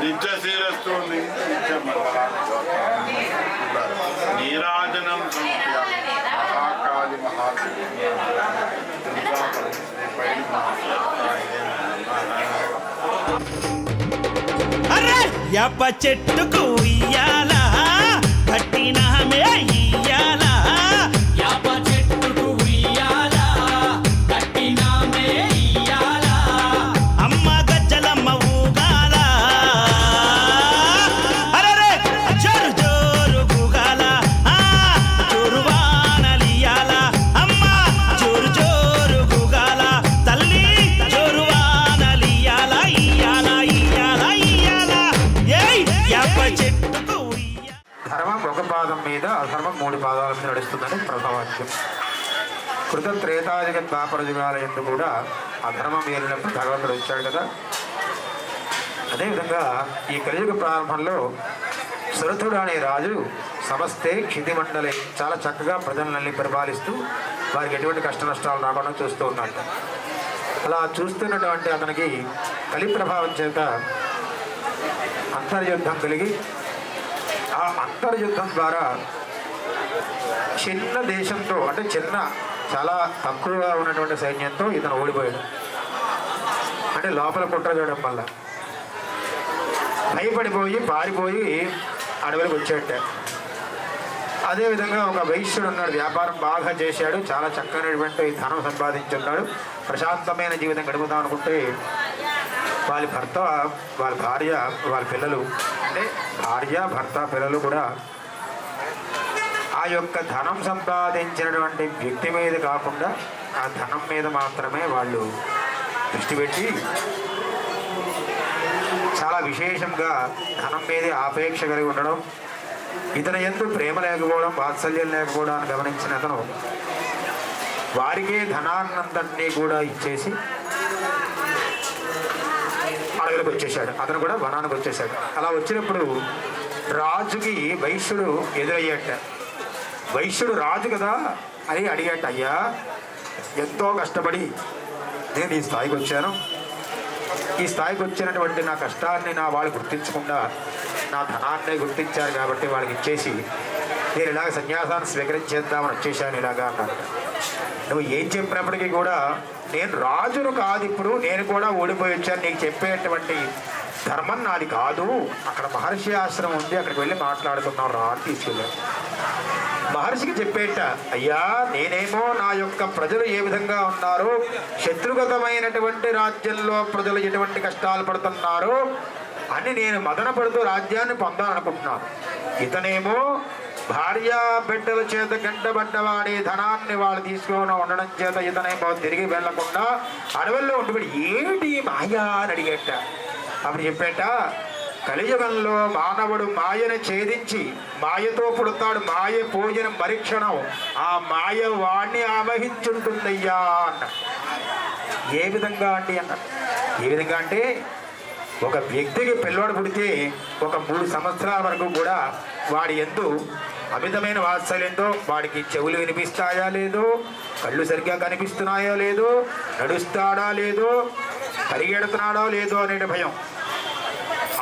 నిత్యశీలస్తు నీరాజనం మహాకాళి యాప చెట్టుకు ఇయ్యాలా కట్టినామే ఇయ్యాలా యాప చెట్టుకు ఇయ్యాలా కట్టినామే ఇయ్యాలా అమ్మ గజ్జలమ్మ ఊగాల అరే జోరు జోరు గుగాల జోరు వానలియాల అమ్మ జోరు జోరు గుగాల తల్లి జోరు వానలియాల ఇయ్యాల ఇయ్యాల ఇయ్యాల ఏయ్ యాప చెట్టుకు ధర్మం ఒక పాదం మీద అధర్మం 3 పాదాల మీద నడుస్తుందని ప్రథమవాక్యం. కృత త్రేతాయుగ ద్వాపర యుగాల యందు కూడా అధర్మం ఏలినప్పుడు భగవంతుడు వచ్చాడు కదా. అదేవిధంగా ఈ కలియుగ ప్రారంభంలో సురథుడు అనే రాజు సమస్తే క్షితిమండలి చాలా చక్కగా ప్రజలన్నీ పరిపాలిస్తూ వారికి ఎటువంటి కష్ట నష్టాలు రాకుండా చూస్తూ ఉన్నాడు. అలా చూస్తున్నటువంటి అతనికి కలి ప్రభావం చేత అంతర్యుద్ధం కలిగి ఆ అంతర్యుద్ధం ద్వారా చిన్న దేశంతో అంటే చాలా తక్కువగా ఉన్నటువంటి సైన్యంతో ఇతను ఓడిపోయాడు. అంటే లోపల కుట్ర చూడడం వల్ల భయపడిపోయి పారిపోయి అడవులకు వచ్చేట. అదేవిధంగా ఒక వైశ్యుడు ఉన్నాడు, వ్యాపారం బాగా చేశాడు, చాలా చక్కనటువంటి ధనం సంపాదించున్నాడు, ప్రశాంతమైన జీవితం గడుపుదాం అనుకుంటే వాళ్ళ భర్త వాళ్ళ భార్య వాళ్ళ పిల్లలు అంటే భార్య భర్త పిల్లలు కూడా ఆ యొక్క ధనం సంపాదించినటువంటి వ్యక్తి మీద కాకుండా ఆ ధనం మీద మాత్రమే వాళ్ళు దృష్టి పెట్టి చాలా విశేషంగా ధనం మీదే ఆపేక్ష కలిగి ఉండడం, ఇతను ఎందు ప్రేమ లేకపోవడం వాత్సల్యం లేకపోవడాన్ని గమనించిన అతను వారికే ధనాన్నంతటినీ కూడా ఇచ్చేసి అడవులకు వచ్చేసాడు. అతను కూడా వనానికి వచ్చేసాడు. అలా వచ్చినప్పుడు రాజుకి వైశ్యుడు ఎదురయ్యాట. వైశ్యుడు రాజు కదా అని అడిగాట, అయ్యా ఎంతో కష్టపడి నేను ఈ స్థాయికి వచ్చాను, ఈ స్థాయికి వచ్చినటువంటి నా కష్టాన్ని నా వాళ్ళు గుర్తించకుండా నా ధనాన్నే గుర్తించారు కాబట్టి వాళ్ళకి ఇచ్చేసి నేను ఇలాగ సన్యాసాన్ని స్వీకరించేద్దామని వచ్చేసాను ఇలాగా అన్నాడు. నువ్వు ఏం చెప్పినప్పటికీ కూడా నేను రాజును కాదు, ఇప్పుడు నేను కూడా ఓడిపోయి వచ్చాను, నీకు చెప్పేటువంటి ధర్మం నాది కాదు, అక్కడ మహర్షి ఆశ్రమం ఉంది, అక్కడికి వెళ్ళి మాట్లాడుతున్నావు రా అని తీసుకెళ్ళాను. మహర్షికి చెప్పేట, అయ్యా నేనేమో నా యొక్క ప్రజలు ఏ విధంగా ఉన్నారో, శత్రుగతమైనటువంటి రాజ్యంలో ప్రజలు ఎటువంటి కష్టాలు పడుతున్నారో అని నేను మదన పడుతూ రాజ్యాన్ని పొందాలనుకుంటున్నాను. ఇతనేమో భార్య బిడ్డల చేత గంటబడ్డవాడి ధనాన్ని వాళ్ళు తీసుకొని ఉండడం చేత ఇతనేమో తిరిగి వెళ్లకుండా అడవుల్లో ఉండిపోయి ఏంటి మాయా అని అడిగేట. అప్పుడు చెప్పేట, కలియుగంలో మానవుడు మాయను ఛేదించి మాయతో పుడతాడు, మాయ పూజన పరీక్షణం ఆ మాయ వాణ్ణి ఆవహించుంటుందయ్యా అన్న. ఏ విధంగా అండి అన్న? ఏ విధంగా అంటే ఒక వ్యక్తికి పిల్లోడు పుడితే ఒక 3 సంవత్సరాల వరకు కూడా వాడి యందు అమితమైన వాత్సల్యంతో వాడికి చెవులు వినిపిస్తాయా లేదో, కళ్ళు సరిగ్గా కనిపిస్తున్నాయో లేదో, నడుస్తాడా లేదో, పరిగెడుతున్నాడో లేదో అనే భయం.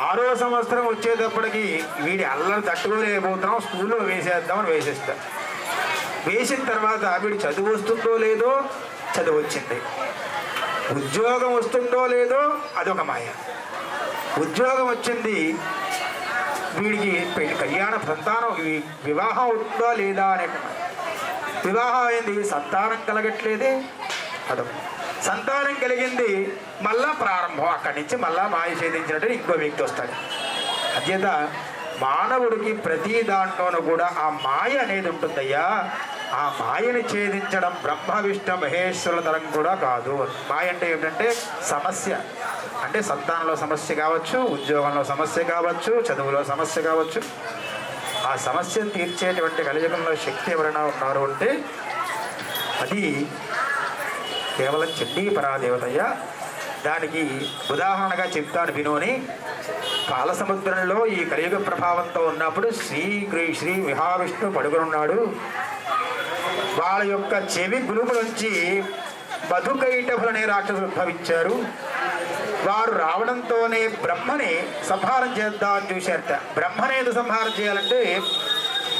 6వ సంవత్సరం వచ్చేటప్పటికి వీడి అల్లరి తట్టుకోలేకపోతున్నాం, స్కూల్లో వేసేద్దామని వేసేస్తాం. వేసిన తర్వాత వీడి చదువు వస్తుందో లేదో, చదువు వచ్చింది. ఉద్యోగం వస్తుందో లేదో అదొక మాయ. ఉద్యోగం వచ్చింది, వీడికి కళ్యాణ సంతానం వివాహం అవుతుందో లేదా అనే వివాహం అయింది, సంతానం కలగట్లేదే అదొక. సంతానం కలిగింది, మళ్ళా ప్రారంభం, అక్కడి నుంచి మళ్ళా మాయ ఛేదించినట్టు ఇంకో వ్యక్తి వస్తాడు. అధ్యత మానవుడికి ప్రతి దాంట్లోనూ కూడా ఆ మాయ అనేది ఉంటుందయ్యా. ఆ మాయని ఛేదించడం బ్రహ్మ విష్ణు మహేశ్వరుల తరం కూడా కాదు. మాయ అంటే ఏమిటంటే సమస్య, అంటే సంతానంలో సమస్య కావచ్చు, ఉద్యోగంలో సమస్య కావచ్చు, చదువులో సమస్య కావచ్చు. ఆ సమస్యను తీర్చేటువంటి కలియుగంలో శక్తి ఎవరైనా ఉన్నారు అంటే అది కేవలం చండీ పరాదేవతయ్య. దానికి ఉదాహరణగా చెప్తాను వినోని. కాలసముద్రంలో ఈ కలియుగ ప్రభావంతో ఉన్నప్పుడు శ్రీ మహావిష్ణు పడుకున్నాడు. వాళ్ళ యొక్క చెవి గురుపు నుంచి మధుకైటభులు అనే రాక్షసులు ఉద్భవించారు. వారు రావడంతోనే బ్రహ్మని సంహారం చేద్దామని చూశారట. బ్రహ్మని ఎందుకు సంహారం చేయాలంటే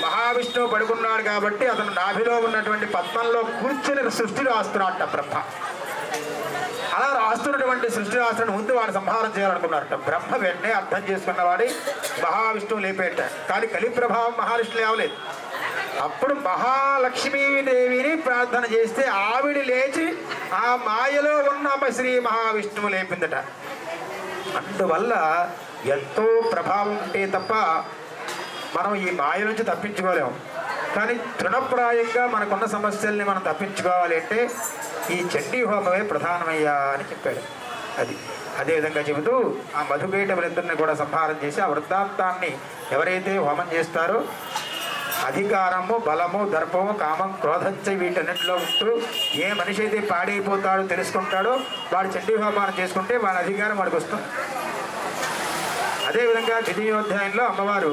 మహావిష్ణువు పడుకున్నాడు కాబట్టి అతను నాభిలో ఉన్నటువంటి పద్మంలో కూర్చొని సృష్టి రాస్తున్నాడట బ్రహ్మ. అలా రాస్తున్నటువంటి సృష్టి రాస్తున్న ముందు వాడు సంహారం చేయాలనుకున్నారట. బ్రహ్మ వెంటనే అర్థం చేసుకున్నవాడి మహావిష్ణువు లేపేట. కానీ కలి ప్రభావం మహావిష్ణువు లేవలేదు. అప్పుడు మహాలక్ష్మీదేవిని ప్రార్థన చేస్తే ఆవిడ లేచి ఆ మాయలో ఉన్న శ్రీ మహావిష్ణువు లేపిందట. అందువల్ల ఎంతో ప్రభావం ఉంటే తప్ప మనం ఈ మాయ నుంచి తప్పించుకోలేము. కానీ తృణప్రాయంగా మనకున్న సమస్యల్ని మనం తప్పించుకోవాలి అంటే ఈ చండీ హోమమే ప్రధానమయ్యా అని చెప్పాడు. అదేవిధంగా చెబుతూ ఆ మధుకైటవులిద్దరిని కూడా సంహారం చేసి ఆ వృత్తాంతాన్ని ఎవరైతే హోమం చేస్తారో అధికారము, బలము, దర్పము, కామం, క్రోధంచ వీటన్నిటిలో ఉంటూ ఏ మనిషి అయితే పాడైపోతాడో తెలుసుకుంటాడో వాడు చండీ హోమాన్ని చేసుకుంటే వాడి అధికారం వాడికి వస్తుంది. అదేవిధంగా ద్వితీయోధ్యాయంలో అమ్మవారు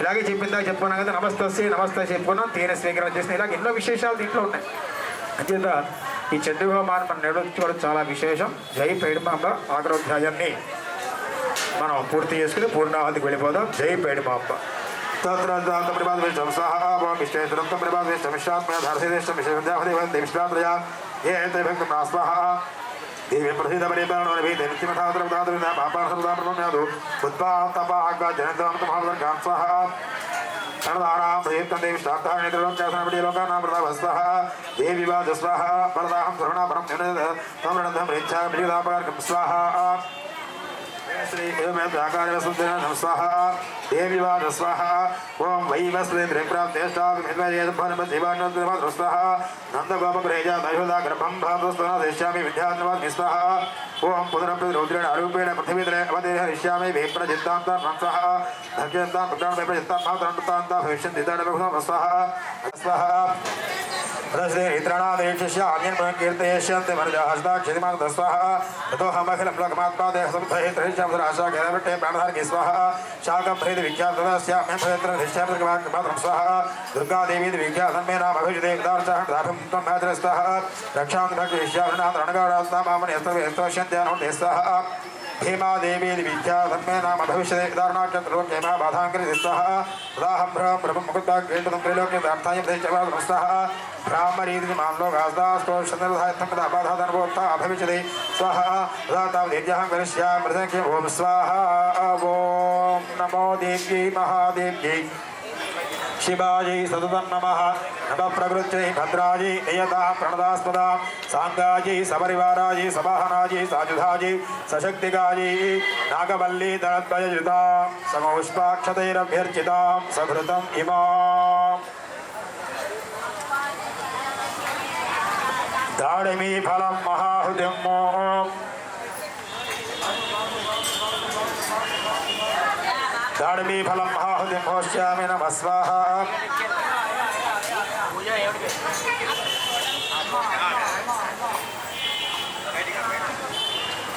ఇలాగే చెప్పుకున్నాం కదా, నమస్తే చెప్పుకున్నాం, తేనె స్వీకరణ చేసిన ఇలాగ ఎన్నో విశేషాలు దీంట్లో ఉన్నాయి. అంచేత ఈ చండీ హోమాన్ని మనం నిర్వహించుకోవడం చాలా విశేషం. జై పైడిమాంబ ఆగ్రోధ్యాయాన్ని మనం పూర్తి చేసుకుని పూర్ణాహతికి వెళ్ళిపోదాం. జై పైడిమాంబ. దేవి ప్రసిద్ధ దేవి స్వాహ వరదాహం కరుణాపరం స్వాహ శ్రీ స్వాహ దేవి స్వాహ ఓం వైవస్వాహ నందగోపగ్రహం భాష్యామి విద్యామి స్వాహ ఓం పునరపి రౌద్రేణ అరూపేణ పృథివీశ్యామి వేప్రజిత్తాంత స్వాహ భక్త్యంతా భవిష్యంతి స్వాహ స్వాహ कीर्तयिष्यन्ति मर्याहस्ताक्षितिमानः स्वाहा ततोऽहमखिलं लोकमात्मादेह समुद्धयित्रिष्यामधुराशाखेलवट्टे प्राणधारके स्वाहा शाकम्भ्रेति विख्यातस्याम्यं स्वाहा दुर्गादेवी विख्यातन्मे नाम अभिजिते दार्चाहं स्वाहा रक्षान्विष्यामनाथरणगाढात्मामणि स्वाहा भीमादेवी विख्यातन्मे नाम भविष्यते दारुणाक्षत्रलोके बाधाङ्कृति स्वाहा तदाहं ब्रह्म मुकुन्दाग्रेतुं त्रैलोक्यदार्थाय स्वाहा ब्राह्मणीति मानलोकास्तास्तोषधायत्ता भविष्यति स्वाहा तदा तावदेव्याहं करिष्यामि मृदङ्गे ओम स्वाहा ओम नमो देव्यै महादेव्यै शिवायै सततं नमः नमः प्रकृत्यै भद्रायै नियता प्रणदास्पदा सांगायै सपरिवारायै सवाहनायै साजुधायै सशक्तिकायै नागवल्ली दलद्वययुता समौष्पाक्षतैरभ्यर्चितां सभृतम् इमाम् दाडिमी फलं महाहुतिं दाडिमी फलं महाहुतिं होष्यामि नमः स्वाहा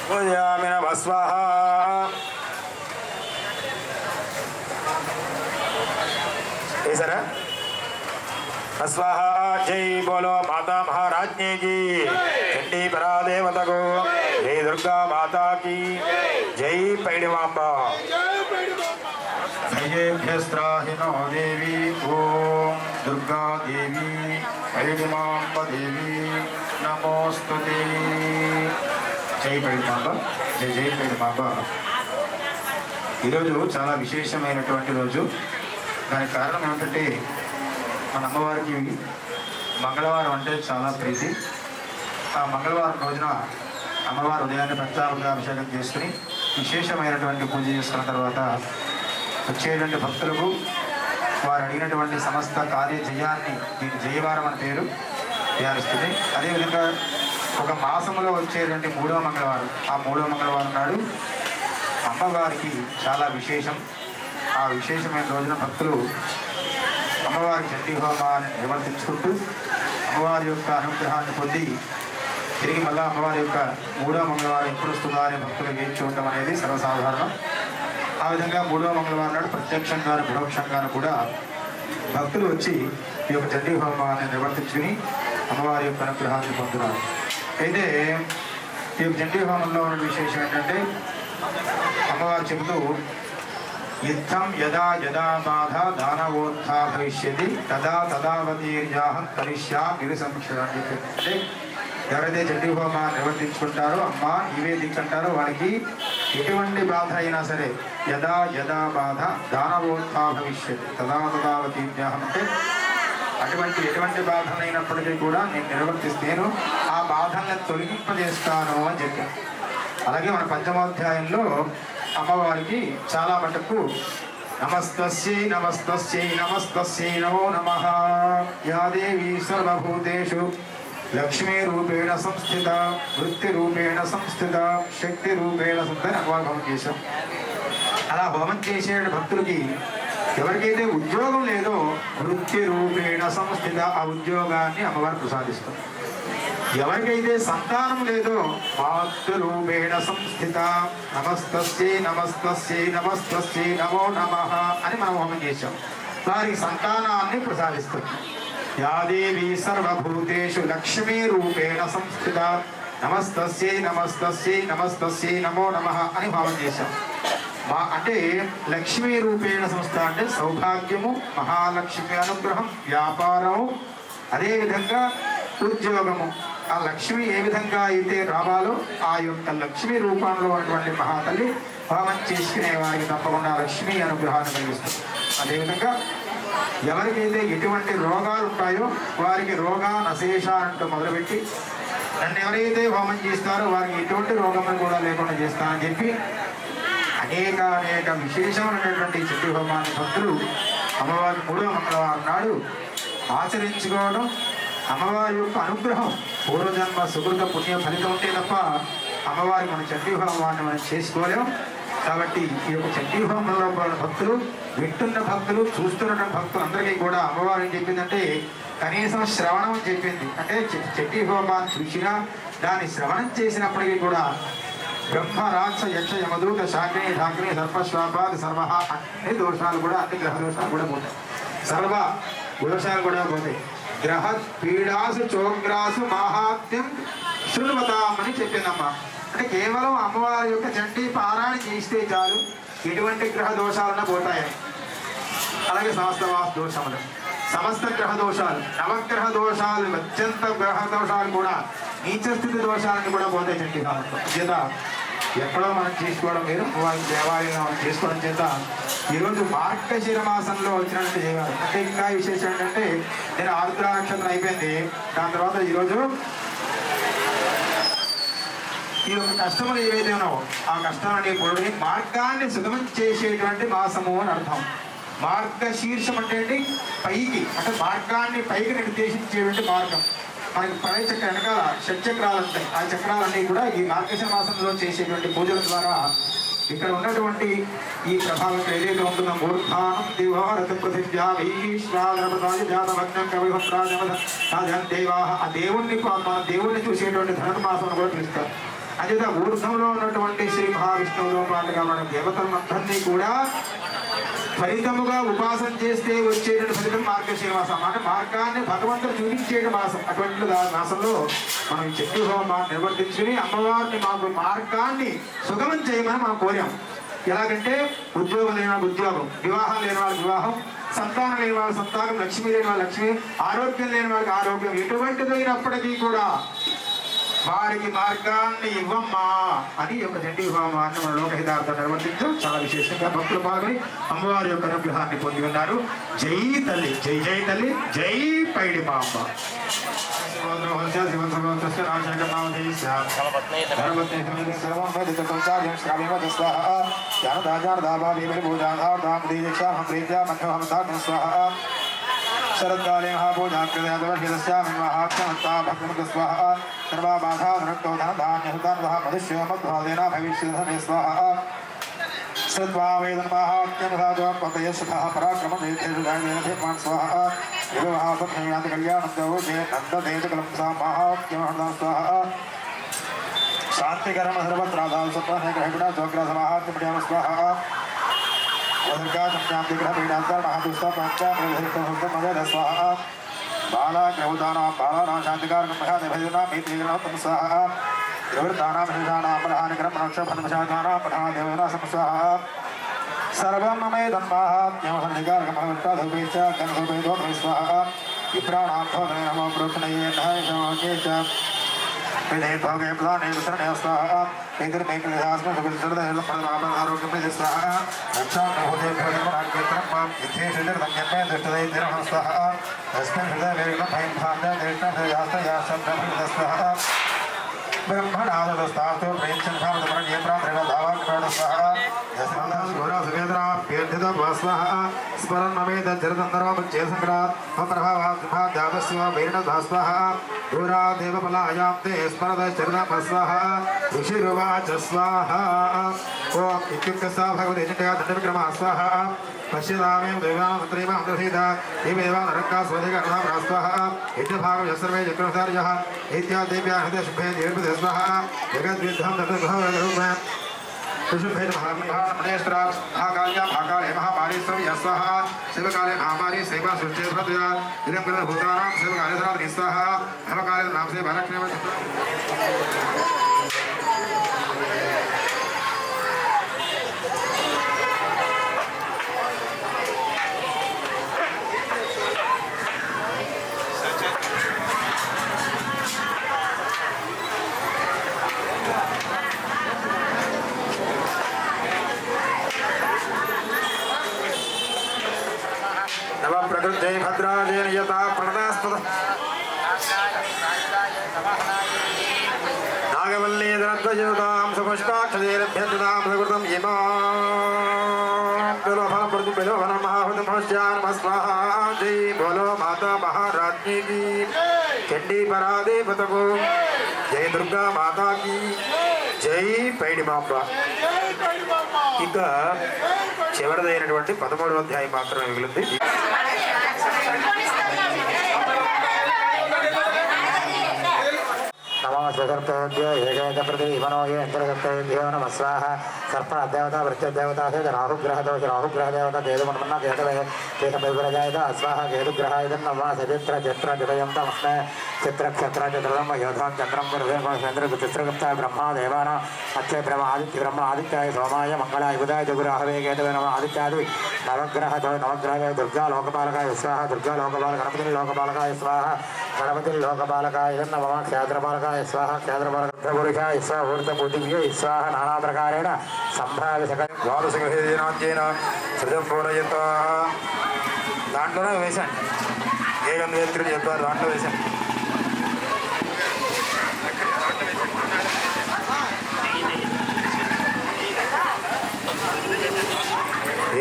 पूजयामि नमः स्वाहा ऐसा स्वाहा जय बोलो माता महाराज्ञी की चंडी परादेवता को जय दुर्गा माता की जय पैडिमांबा जयेभ्यस्त्राहिनो देवी ओम दुर्गा देवी पैडिमांबा देवी नमोस्तुते जय पैडिमांबा जय पैडिमांबा ఈరోజు చాలా విశేషమైనటువంటి రోజు. దానికి కారణం ఏమిటంటే మన అమ్మవారికి మంగళవారం అంటే చాలా ప్రీతి. ఆ మంగళవారం రోజున అమ్మవారు ఉదయాన్నే పంచామృతాభిషేకం చేసుకుని విశేషమైనటువంటి పూజ చేసుకున్న తర్వాత వచ్చేటువంటి భక్తులకు వారు అడిగినటువంటి సమస్త కార్య జయాన్ని దీని జయవారం అని పేరు తయారుస్తుంది. అదేవిధంగా ఒక మాసంలో వచ్చేటువంటి మూడవ మంగళవారం, ఆ మూడవ మంగళవారం నాడు అమ్మవారికి చాలా విశేషం. ఆ విశేషమైన రోజున భక్తులు అమ్మవారి చండీ హోమాన్ని నిర్వర్తించుకుంటూ అమ్మవారి యొక్క అనుగ్రహాన్ని పొంది తిరిగి మళ్ళీ అమ్మవారి యొక్క మూడవ మంగళవారం ఎప్పుడు వస్తుందా అని భక్తులు వేచి ఉండడం అనేది సర్వసాధారణం. ఆ విధంగా మూడవ మంగళవారం నాడు ప్రత్యక్షంగాను పరోక్షంగాను కూడా భక్తులు వచ్చి ఈ యొక్క చండీ హోమాన్ని నిర్వర్తించుకుని అమ్మవారి యొక్క అనుగ్రహాన్ని పొందుతున్నారు. అయితే ఈ చండీ హోమంలో ఉన్న విశేషం ఏంటంటే అమ్మవారు చెబుతూ యుద్ధం యదా యదా బాధ దానవోత్థా భవిష్యతి తదా తదావతీర్యాహం కరిష్యామి సంక్షణ అని చెప్పి అంటే ఎవరైతే చండీ హోమాన్ని నిర్వర్తించుకుంటారో అమ్మ ఇవే దిక్కంటారో వారికి ఎటువంటి బాధ అయినా సరే యదా యదా బాధ దానవోత్థా భవిష్యతి తదా తదావతీర్యాహం అంటే ఎటువంటి బాధనైనప్పటికీ కూడా నేను నిర్వర్తిస్తేను ఆ బాధల్ని తొలగింపజేస్తాను అని చెప్పాను. అలాగే మన పంచమాధ్యాయంలో అమ్మవారికి చాలా మటుకు నమస్తస్యై నమస్తస్యై నమస్తస్యై నమో నమః యా దేవీ సర్వభూతేషు లక్ష్మీ రూపేణ సంస్థిత వృత్తి రూపేణ సంస్థిత శక్తి రూపేణ సంస్థిత అమ్మవారు హోమం చేశాం. అలా హోమం చేసే భక్తులకి ఎవరికైతే ఉద్యోగం లేదో వృత్తి రూపేణ సంస్థిత ఆ ఉద్యోగాన్ని అమ్మవారు ప్రసాదిస్తారు. ఎవరికైతే సంతానం లేదో మాతృరూపేణ సంస్థిత నమస్తస్యై నమస్తస్యై నమస్తస్యై నమో నమః అని మనం హోమం చేశాం. వారికి సంతానాన్ని ప్రసాదిస్తుంది. యా దేవీ సర్వభూతేషు లక్ష్మీ రూపేణ సంస్థిత నమస్తస్యై నమస్తస్యై నమస్తస్యై నమో నమః అని హోమం చేశాం. అంటే లక్ష్మీ రూపేణ సంస్థ అంటే సౌభాగ్యము, మహాలక్ష్మి అనుగ్రహం, వ్యాపారము, అదేవిధంగా ఉద్యోగము. ఆ లక్ష్మి ఏ విధంగా అయితే రావాలో ఆ యొక్క లక్ష్మీ రూపంలో ఉన్నటువంటి మహాతల్లి హోమం చేసుకునే వారికి తప్పకుండా లక్ష్మీ అనుగ్రహాన్ని కలిగిస్తుంది. అదేవిధంగా ఎవరికైతే ఎటువంటి రోగాలు ఉంటాయో వారికి రోగానశేష అంటూ మొదలుపెట్టి నన్ను ఎవరైతే హోమం చేస్తారో వారికి ఎటువంటి రోగములు కూడా లేకుండా చేస్తానని చెప్పి అనేక విశేషమైనటువంటి చండీ హోమాన్ని భక్తులు అమ్మవారి 3వ మంగళవారం నాడు ఆచరించుకోవడం, అమ్మవారి యొక్క అనుగ్రహం పూర్వజన్మ సుకృత పుణ్య ఫలితం ఉంటే తప్ప అమ్మవారి మన చండీ హోమాన్ని మనం చేసుకోలేం. కాబట్టి ఈ యొక్క చండీ హోమంలో భక్తులు, వింటున్న భక్తులు, చూస్తున్న భక్తులు అందరికీ కూడా అమ్మవారు ఏం చెప్పిందంటే కనీసం శ్రవణం చెప్పింది. అంటే చండీ హోమాన్ని చూసినా దాన్ని శ్రవణం చేసినప్పటికీ కూడా బ్రహ్మ రాక్ష యక్ష యమదూత శాగ్ని ఢాగ్ని సర్పశ్వాపాది సర్వ అన్ని దోషాలు కూడా, అన్ని గ్రహ దోషాలు కూడా పోతాయి. సర్వ దోషాలు కూడా పోతాయి. గ్రహ పీడాసు చోగ్రాసు మాహాత్మ్యం శృణ్వతామని చెప్పిందమ్మా. అంటే కేవలం అమ్మవారి యొక్క చండీ పారాయణ చేస్తే చాలు ఎటువంటి గ్రహ దోషాలన్నా పోతాయి. అలాగే సమస్త గ్రహ దోషాలు, నవగ్రహ దోషాలు, అత్యంత గ్రహ దోషాలు కూడా, నీచస్థితి దోషాలను కూడా పోతాయి చండీ హోమంతో. చేత ఎక్కడో మనం చేసుకోవడం వేరు, వారి దేవాలయం మనం చేసుకోవడం చేత ఈరోజు మార్గశిర మాసంలో వచ్చినట్టు చేయాలి. అంటే ఇంకా విశేషం ఏంటంటే నేను ఆరుద్ర నక్షత్రం అయిపోయింది, దాని తర్వాత ఈరోజు ఈ యొక్క కష్టములు ఏవైతే ఉన్నావో ఆ కష్టాన్ని పొడిని మార్గాన్ని సుగమం చేసేటువంటి మాసము అని అర్థం. మార్గశీర్షం అంటే పైకి, అంటే మార్గాన్ని పైకి నిర్దేశించేటువంటి మార్గం. మనకి ప్రళయ చక్ర వెనకాల షట్చక్రాలు ఉంటాయి. ఆ చక్రాలన్నీ కూడా ఈ మార్గశిర మాసంలో చేసేటువంటి పూజల ద్వారా ఇక్కడ ఉన్నటువంటి ఈ ప్రభావం ఏదైతే ఉంటుందో మూర్ధానం దివారత పృథివ్యా ఆ దేవుణ్ణి మన దేవుణ్ణి చూసేటువంటి ధనుర్మాసం కూడా పిలుస్తారు. అదే ఊర్ధంలో ఉన్నటువంటి శ్రీ మహావిష్ణువులో పాటుగా మన దేవతలందరినీ కూడా ఫలితముగా ఉపాసన చేస్తే వచ్చేటువంటి ఫలితం మార్గశిర మాసం. అంటే మార్గాన్ని భగవంతుడు చూపించే మాసం. అటువంటి మాసంలో మనం చండీ హోమాన్ని నిర్వర్తించుకుని అమ్మవారిని మాకు మార్గాన్ని సుగమం చేయమని మనం కోరాం. ఎలాగంటే ఉద్యోగం లేని వాళ్ళకి ఉద్యోగం, వివాహం లేని వాళ్ళకి వివాహం, సంతానం లేని వాళ్ళ సంతానం, లక్ష్మి లేని వాళ్ళ లక్ష్మి, ఆరోగ్యం లేని వాళ్ళకి ఆరోగ్యం, ఎటువంటిదైనప్పటికీ కూడా వారికి మార్గాన్ని ఇవ్వమ్మా అని యొక్క చండీ హోమాన్ని మన లోకహితార్థం నిర్వర్తించు చాలా విశేషంగా భక్తులు పాల్గొని అమ్మవారి యొక్క అనుగ్రహాన్ని పొంది ఉన్నారు. జై తల్లి, జై జై తల్లి, జై పైడి మాంబ. शरत्काले महापूजाकृतस्यामिहात्महत्ता भक्तिमुख स्वाहा सर्वा बाधा धनक्तो धनधान्यहुतान्वः मनुष्यो मध्वादेना भविष्यधने स्वाहा श्रुत्वा वेदन्माहात्म्यमुधाजोपतयशुभः पराक्रममेतेषु जायतेन धीर्मान् स्वाहा विवाहासुखयान्ति कल्याणन्दौजे नन्ददेशकलं सा माहात्म्यमहर्दा स्वाहा शान्तिकरम सर्वत्रादाल सत्त्वने ग्रहगुणा चोग्रासमाहात्म्यमृड्याम स्वाहा स्वाहा बाला ग्रहुदाना बाला शांतिकार स्वाहा प्रवृत्तानां हितानां प्रहानिकरं मनोक्षफलमशाकानां प्रहादेवना समस्वाहा सर्वं ममेदन्माहात्म्यं हरिकारकमवट्टाधुपेच गन्धुपेदो स्वाहा विप्राणां भोगने नमो प्रोक्षणये नमोके च विदे भोगे प्लाने विसरणे स्वाहा एतर्मेकलिदास्म सुखदर्दयलपदमापदारोग्यमे स्वाहा रक्षां भूते भोगमराज्यत्रं मां इत्येषिर्दम्यमे दृष्टदैर्धर्मः स्वाहा तस्मिन् हृदयवेगं भयं भाव्य दृष्टं स्वाहा ब्रह्मणादस्तास्तु प्रेक्षण भावदमरण्ये प्रान्तरेण स्वाहा स्मरण नमेद जरदंदरोपच्चे संक्रांत प्रभावाद्भाद्यादस्व वैरणधास्वः दूरा देवपलायां ते स्मरद चरणम स्वाहा ऋषिरुवाच स्वाहा ओम इत्युक्तसा भगवते जटया दण्डविक्रमः स्वाहा पश्यदामेव देवानन्त्रेमः दर्शिता देवेवा नरका स्वधिकर्णा स्वाहा इत्यभागं सर्वे चक्रधार्यः इत्यादेव्याः हृदयशुभे दीर्घ स्वाहा जगद्विद्धं दत्तभवरूपं सुषुभेन महामनेस्त्रा महाकाल्या महाकाले महामारीस्वं यस्वाहा शिवकाले महामारी सेवा सुष्ठे भद्रया इदं कृत भूतानां शिवकाले सदा स्वाहा महाकाले नाम से भारक्षेम नव प्रकृते भद्राजेन यथा प्रणदास्पद नागवल्लीधरध्वजयुतां सुपुष्पाक्षदेरभ्यर्चितां सकृतं इमां बिलोफलं बिलोफलं महाहुतमश्चान् स्वाहा जय बोलो माता महाराज्ञी की चंडी परादेवतको जय दुर्गा माता की जय पैडिमांब ఇక చివరిదైనటువంటి 13వ అధ్యాయం మాత్రమే మిగిలింది. नमो स्वसर्पेभ्यो एकैकप्रति इमनो ये इन्द्रसर्पेभ्यो नमः स्वाहा सर्प देवता वृत्यदेवता से राहुग्रहदोष राहुग्रहदेवता केतुमन्मन्ना केतवे केतविव्रजायत स्वाहा केतुग्रहायतं नमः सचित्र चित्र चित्रयन्तमस्मै चित्रक्षत्र चित्रं योधां चन्द्रं चित्रगुप्ता ब्रह्मा देवानां अक्षय ब्रह्म आदित्याय सोमाय मंगलाय बुधाय जगुराहवे केतवे नमः आदित्यादि नवग्रह दुर्गा लोकपालकाय स्वाहा दुर्गा लोकपाल गणपति लोकपालकाय स्वाहा गणपति लोकपालकाय नमः क्षात्रपालकाय स्वाहा क्षात्रपालकपुरुषाय स्वाहूर्तपुटिभ्यो स्वाहा नाना प्रकारेण संभाव्य सकल ద్వాదశగ్రహేనాంచేన సృజం పూరయత దాంట్లోనే వేశాను ఏ గంధవేత్రుడు చెప్పారు దాంట్లో వేశాను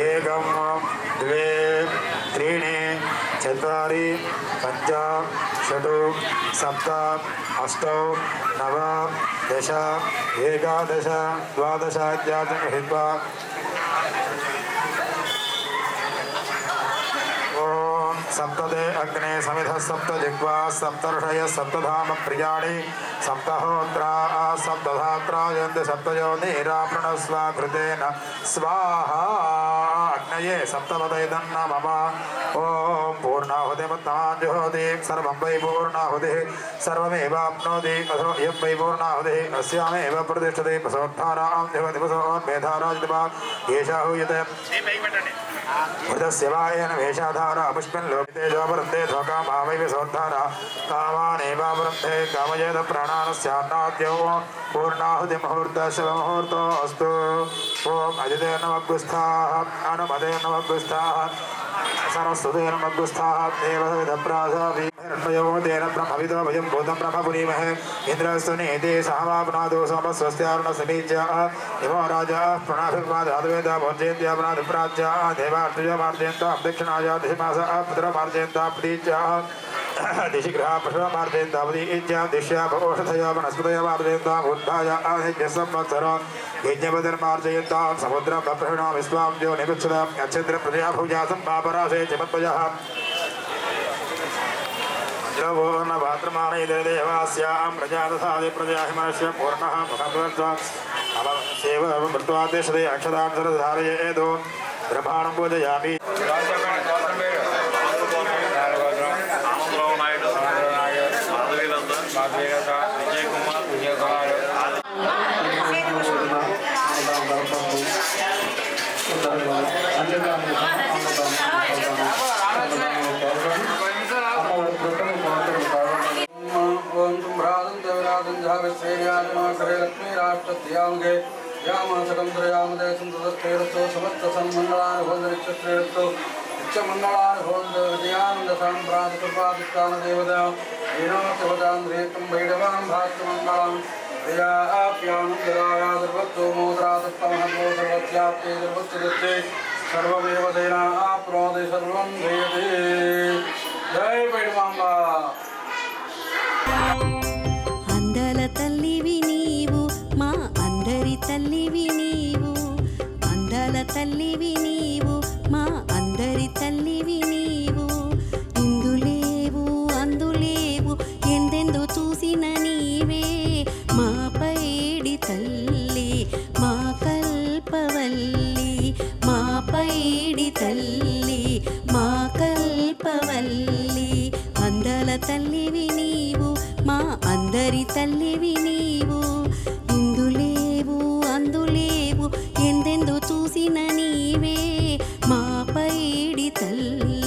ఏకం ద్వే త్రీణి చత్వారి పంచ షట్ సప్త అష్టౌ నవ దశ ఏకాదశ ద్వాదశ ఇత్యాది గృహీత్వా ఓం సప్తదే అగ్నే సమిధ సప్త జిహ్వా సప్తర్షయ సప్తధామ ప్రియాణి సప్తహోత్రా సప్తధాత్రాయంతి సప్తయోనిరాప్రణస్వ కృతేన స్వాహా అగ్నయే సప్తపదైదన్న మమ ఓం పూర్ణాహుతిముత్తమాంజుహోతి సర్వం వై పూర్ణాహుతి సర్వమేవాప్నోతి అసో యం వై పూర్ణాహుతి అస్యామేవ ప్రతిష్ఠతే పసోద్ధారాం జవతి పసోన్మేధారాజితమా ఏషాహూయతే హృదస్య వాయేన వేషాధారా పుష్పం లోకితే జోపరంతే ధోకామా వై విసోద్ధారా కామానేవాపరంతే కామయేద ప్రాణానస్యాన్నాద్యో పూర్ణాహుతి ముహూర్త శివముహూర్తో అస్తు ఓం అజితేర్నమగ్గుస్థాః అనుమతేర్నమగ్గుస్థాః सरस्वतेर्मग्गुस्थाः देवसविधप्रासाभि हिरण्मयो तेन ब्रह्मविदो भयं भूतं ब्रह्म पुनीमहे इन्द्रस्तु नेते सहमाप्नादो समस्वस्त्यारुणसमीच्या इमो राजा प्रणाभिर्मादाद्वेदा भोज्येत्या प्रणाधिप्राच्या देवार्जुयमार्जयन्तां दक्षिणाया दिशिमासा पुत्रमार्जयन्तां प्रतीच्या दिशि गृहा पशुमार्जयन्तावधि इत्या दिश्या भवोषधया वनस्पतया मार्जयन्तां उद्धाया आदित्यसंवत्सर यज्ञपतिर्मार्जयन्तां समुद्रं बप्रहिणां विश्वां जो निगच्छतां अच्छन्द्र प्रजया भुजासं पापराशे चिमत्वजः द्रवो न भाद्रमाणे देवास्यां प्रजादधादि प्रजाहिमनस्य पूर्णः मुखद्वत्वात् अवसेव मृत्वादेशदे अक्षदान्तरधारयेदो ब्रह्माणं पूजयामि विजय कुमार ध्यामगे यामासकं त्रयामदे संततस्तेरस्तु समस्त सन्मङ्गलानि भवन्तु नित्यमङ्गलानि भवन्तु विजयानन्दसम्प्राप्तिकृपादिष्टान देवता येनोत्तवतान्द्रियकं वैडवां भास्कमङ्गलं प्रियाप्यानं ददाया सर्वतो मोदरादत्तमहतो सर्वस्याप्ते सर्वस्य सर्वमेव तेन आप्नोति सर्वं ध्येयते जय वैडवाम्बा అందల తల్లివి నీవు మా అందరి తల్లివి నీవు అందల తల్లివి నీవు మా అందరి తల్లివి నీవు ఇందులేవు అందులేవు ఎందెందు చూసిన నీవే మా పైడి తల్లి మా కల్పవల్లి మా పైడి తల్లి మా కల్పవల్లి అందల తల్లివి నీవు మా అందరి తల్లివి నీవు ఇందులేవు అందులేవు ఎందెందు చూసిన నీవే మా పైడి తల్లి